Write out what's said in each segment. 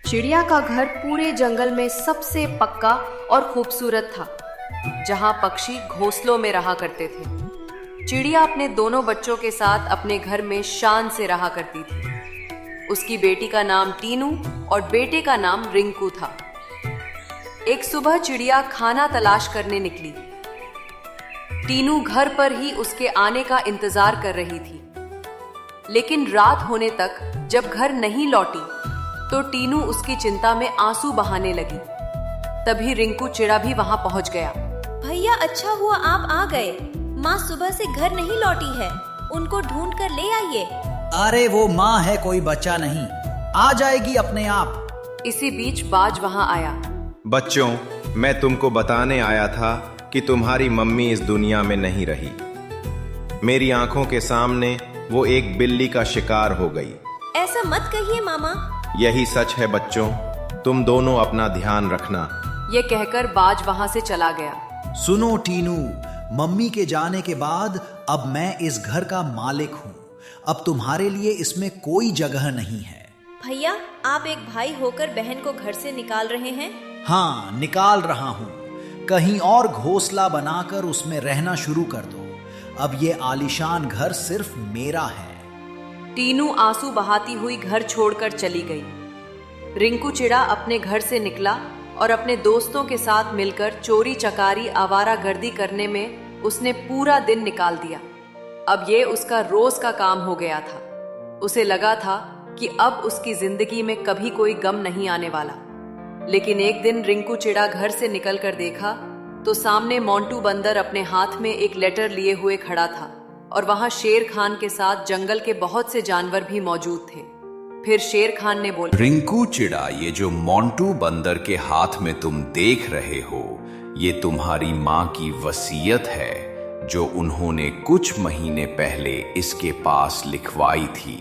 चिड़िया का घर पूरे जंगल में सबसे पक्का और खूबसूरत था, जहां पक्षी घोंसलों में रहा करते थे। चिड़िया अपने दोनों बच्चों के साथ अपने घर में शान से रहा करती थी। उसकी बेटी का नाम टीनू और बेटे का नाम रिंकू था। एक सुबह चिड़िया खाना तलाश करने निकली। टीनू घर पर ही उसके आने का इंतजार कर रही थी, लेकिन रात होने तक जब घर नहीं लौटी तो टीनू उसकी चिंता में आंसू बहाने लगी। तभी रिंकू चिड़ा भी वहां पहुंच गया। भैया, अच्छा हुआ आप आ गए। माँ सुबह से घर नहीं लौटी है, उनको ढूंढ कर ले आइए। अरे वो माँ है, कोई बच्चा नहीं, आ जाएगी अपने आप। इसी बीच बाज वहां आया। बच्चों, मैं तुमको बताने आया था कि तुम्हारी मम्मी इस दुनिया में नहीं रही। मेरी आंखों के सामने वो एक बिल्ली का शिकार हो गई। ऐसा मत कहिए मामा। यही सच है बच्चों, तुम दोनों अपना ध्यान रखना। ये कहकर बाज वहां से चला गया। सुनो टीनू, मम्मी के जाने के बाद अब मैं इस घर का मालिक हूँ। अब तुम्हारे लिए इसमें कोई जगह नहीं है। भैया, आप एक भाई होकर बहन को घर से निकाल रहे हैं? हाँ, निकाल रहा हूँ। कहीं और घोंसला बनाकर उसमें रहना शुरू कर दो। अब ये आलीशान घर सिर्फ मेरा है। टीनू आंसू बहाती हुई घर छोड़कर चली गई। रिंकू चिड़ा अपने घर से निकला और अपने दोस्तों के साथ मिलकर चोरी चकारी आवारागर्दी करने में उसने पूरा दिन निकाल दिया। अब ये उसका रोज का काम हो गया था। उसे लगा था कि अब उसकी जिंदगी में कभी कोई गम नहीं आने वाला। लेकिन एक दिन रिंकू चिड़ा घर से निकलकर देखा तो सामने मोंटू बंदर अपने हाथ में एक लेटर लिए हुए खड़ा था और वहां शेर खान के साथ जंगल के बहुत से जानवर भी मौजूद थे। फिर शेर खान ने बोला, रिंकू चिड़ा, ये जो मोंटू बंदर के हाथ में तुम देख रहे हो, ये तुम्हारी माँ की वसीयत है जो उन्होंने कुछ महीने पहले इसके पास लिखवाई थी।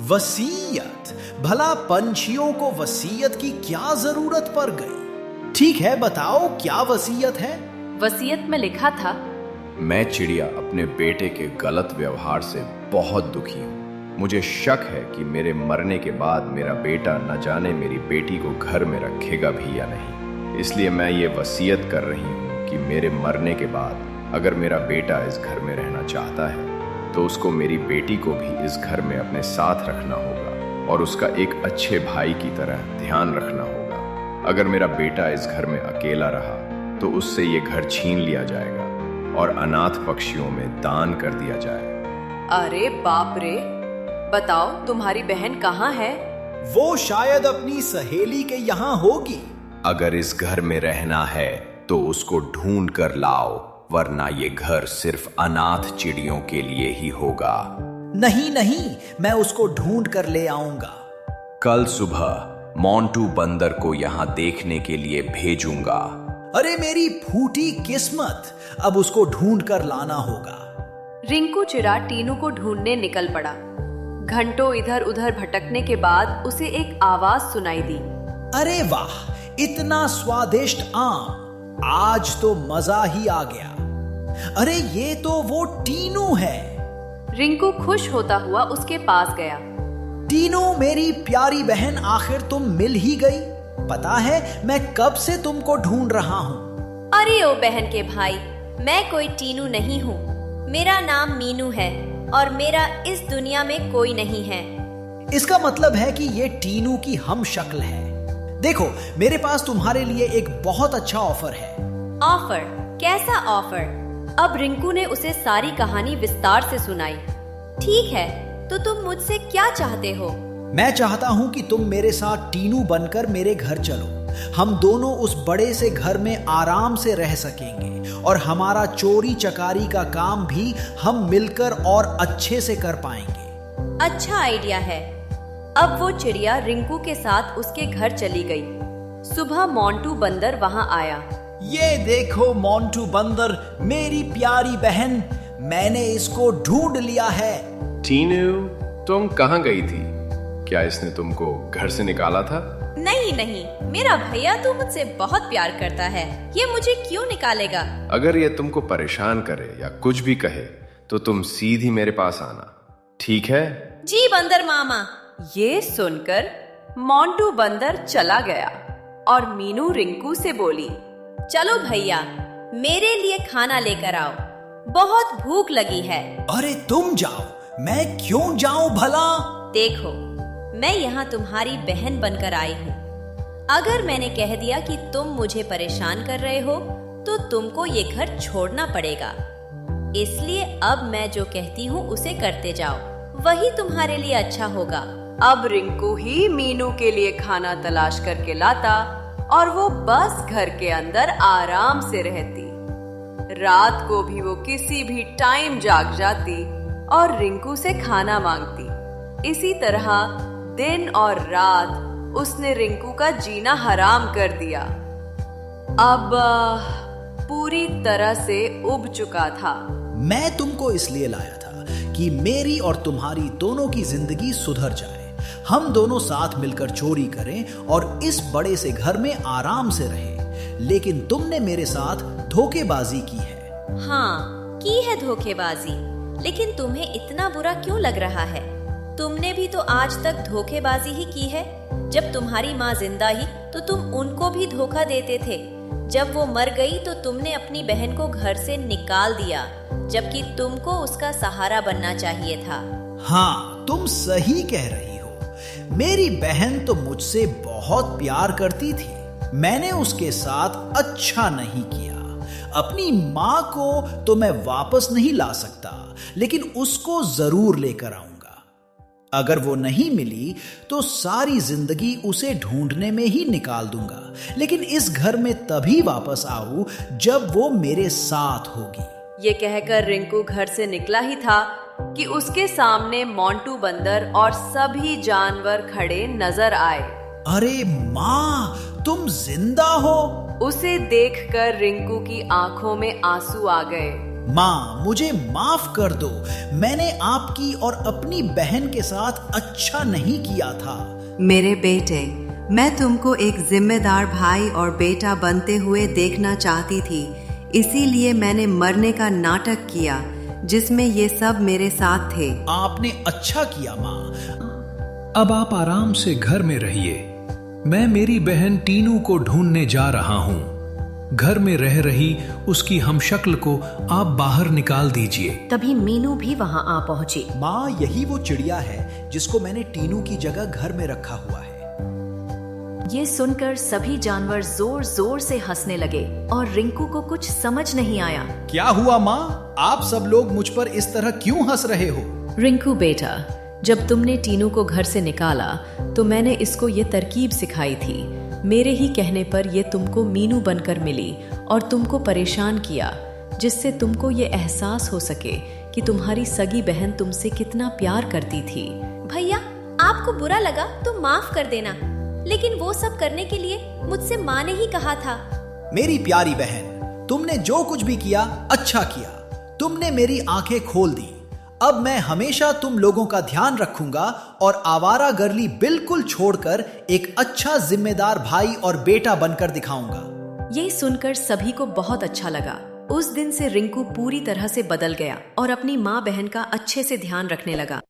वसीयत? भला पंछियों को वसीयत की क्या जरूरत पड़ गई? ठीक है, बताओ क्या वसीयत है? वसीयत में लिखा था, मैं चिड़िया अपने बेटे के गलत व्यवहार से बहुत दुखी हूँ। मुझे शक है कि मेरे मरने के बाद मेरा बेटा न जाने मेरी बेटी को घर में रखेगा भी या नहीं। इसलिए मैं ये वसीयत कर रही हूँ कि मेरे मरने के बाद अगर मेरा बेटा इस घर में रहना चाहता है तो उसको मेरी बेटी को भी इस घर में अपने साथ रखना होगा और उसका एक अच्छे भाई की तरह ध्यान रखना होगा। अगर मेरा बेटा इस घर में अकेला रहा तो उससे ये घर छीन लिया जाएगा और अनाथ पक्षियों में दान कर दिया जाए। अरे बाप रे, बताओ तुम्हारी बहन कहाँ है? वो शायद अपनी सहेली के यहाँ होगी। अगर इस घर में रहना है तो उसको ढूंढ कर लाओ, वरना ये घर सिर्फ अनाथ चिड़ियों के लिए ही होगा। नहीं नहीं, मैं उसको ढूंढ कर ले आऊंगा। कल सुबह मोंटू बंदर को यहाँ देखने के लिए भेजूंगा। अरे मेरी फूटी किस्मत, अब उसको ढूंढ कर लाना होगा। रिंकू चिड़ा टीनू को ढूंढने निकल पड़ा। घंटों इधर उधर भटकने के बाद उसे एक आवाज सुनाई दी। अरे वाह, इतना स्वादिष्ट आम, आज तो मजा ही आ गया। अरे ये तो वो टीनू है। रिंकू खुश होता हुआ उसके पास गया। टीनू मेरी प्यारी बहन, आखिर तुम मिल ही गई। पता है मैं कब से तुमको ढूंढ रहा हूँ। अरे ओ बहन के भाई, मैं कोई टीनू नहीं हूँ। मेरा नाम मीनू है और मेरा इस दुनिया में कोई नहीं है। इसका मतलब है कि ये टीनू की हम शक्ल है। देखो, मेरे पास तुम्हारे लिए एक बहुत अच्छा ऑफर है। ऑफर? कैसा ऑफर? अब रिंकू ने उसे सारी कहानी विस्तार से सुनाई। ठीक है, तो तुम मुझसे क्या चाहते हो? मैं चाहता हूं कि तुम मेरे साथ टीनू बनकर मेरे घर चलो। हम दोनों उस बड़े से घर में आराम से रह सकेंगे और हमारा चोरी चकारी का काम भी हम मिलकर और अच्छे से कर पाएंगे। अच्छा आइडिया है। अब वो चिड़िया रिंकू के साथ उसके घर चली गई। सुबह मोंटू बंदर वहां आया। ये देखो मोंटू बंदर, मेरी प्यारी बहन, मैंने इसको ढूंढ लिया है। टीनू, तुम कहाँ गई थी? क्या इसने तुमको घर से निकाला था? नहीं नहीं, मेरा भैया तो मुझसे बहुत प्यार करता है, ये मुझे क्यों निकालेगा? अगर ये तुमको परेशान करे या कुछ भी कहे तो तुम सीधी मेरे पास आना, ठीक है? जी बंदर मामा। ये सुनकर मोंटू बंदर चला गया और मीनू रिंकू से बोली, चलो भैया, मेरे लिए खाना लेकर आओ, बहुत भूख लगी है। अरे तुम जाओ, मैं क्यों जाऊं भला? देखो, मैं यहाँ तुम्हारी बहन बनकर आई हूँ। अगर मैंने कह दिया कि तुम मुझे परेशान कर रहे हो तो तुमको ये घर छोड़ना पड़ेगा। इसलिए अब मैं जो कहती हूँ उसे करते जाओ, वही तुम्हारे लिए अच्छा होगा। अब रिंकू ही मीनू के लिए खाना तलाश करके लाता और वो बस घर के अंदर आराम से रहती। रात को भी वो किसी भी टाइम जाग जाती और रिंकू से खाना मांगती। इसी तरह दिन और रात उसने रिंकू का जीना हराम कर दिया। अब पूरी तरह से उब चुका था। मैं तुमको इसलिए लाया था कि मेरी और तुम्हारी दोनों की जिंदगी सुधर जाए। हम दोनों साथ मिलकर चोरी करें और इस बड़े से घर में आराम से रहें। लेकिन तुमने मेरे साथ धोखेबाजी की है। हाँ, की है धोखेबाजी, लेकिन तुम्हें इतना बुरा क्यों लग रहा है? तुमने भी तो आज तक धोखेबाजी ही की है। जब तुम्हारी माँ जिंदा ही तो तुम उनको भी धोखा देते थे। जब वो मर गई तो तुमने अपनी बहन को घर से निकाल दिया, जबकि तुमको उसका सहारा बनना चाहिए था। हाँ, तुम सही कह रही हो। मेरी बहन तो मुझसे बहुत प्यार करती थी। मैंने उसके साथ अच्छा नहीं किया। अपनी माँ को तो मैं वापस नहीं ला सकता, लेकिन उसको जरूर लेकर आऊंगा। अगर वो नहीं मिली तो सारी जिंदगी उसे ढूंढने में ही निकाल दूंगा, लेकिन इस घर में तभी वापस आऊं जब वो मेरे साथ होगी। ये कहकर रिंकू घर से निकला ही था कि उसके सामने मोंटू बंदर और सभी जानवर खड़े नजर आए। अरे माँ, तुम जिंदा हो? उसे देखकर रिंकू की आंखों में आंसू आ गए। माँ, मुझे माफ कर दो। मैंने आपकी और अपनी बहन के साथ अच्छा नहीं किया था। मेरे बेटे, मैं तुमको एक जिम्मेदार भाई और बेटा बनते हुए देखना चाहती थी, इसीलिए मैंने मरने का नाटक किया जिसमें ये सब मेरे साथ थे। आपने अच्छा किया माँ। अब आप आराम से घर में रहिए। मैं मेरी बहन टीनू को ढूंढने जा रहा हूँ। घर में रह रही उसकी हमशक्ल को आप बाहर निकाल दीजिए। तभी मीनू भी वहां आ पहुंची। माँ, यही वो चिड़िया है जिसको मैंने टीनू की जगह घर में रखा हुआ है। ये सुनकर सभी जानवर जोर जोर से हंसने लगे और रिंकू को कुछ समझ नहीं आया। क्या हुआ माँ? आप सब लोग मुझ पर इस तरह क्यों हंस रहे हो? रिंकू बेटा, जब तुमने टीनू को घर से निकाला तो मैंने इसको ये तरकीब सिखाई थी। मेरे ही कहने पर ये तुमको मीनू बनकर मिली और तुमको परेशान किया, जिससे तुमको ये एहसास हो सके कि तुम्हारी सगी बहन तुमसे कितना प्यार करती थी। भैया, आपको बुरा लगा तो माफ कर देना, लेकिन वो सब करने के लिए मुझसे माँ ने ही कहा था। मेरी प्यारी बहन, तुमने जो कुछ भी किया अच्छा किया। तुमने मेरी आंखें खोल दी। अब मैं हमेशा तुम लोगों का ध्यान रखूंगा और आवारा गर्ली बिल्कुल छोड़कर एक अच्छा जिम्मेदार भाई और बेटा बनकर दिखाऊंगा। ये सुनकर सभी को बहुत अच्छा लगा। उस दिन से रिंकू पूरी तरह से बदल गया और अपनी माँ बहन का अच्छे से ध्यान रखने लगा।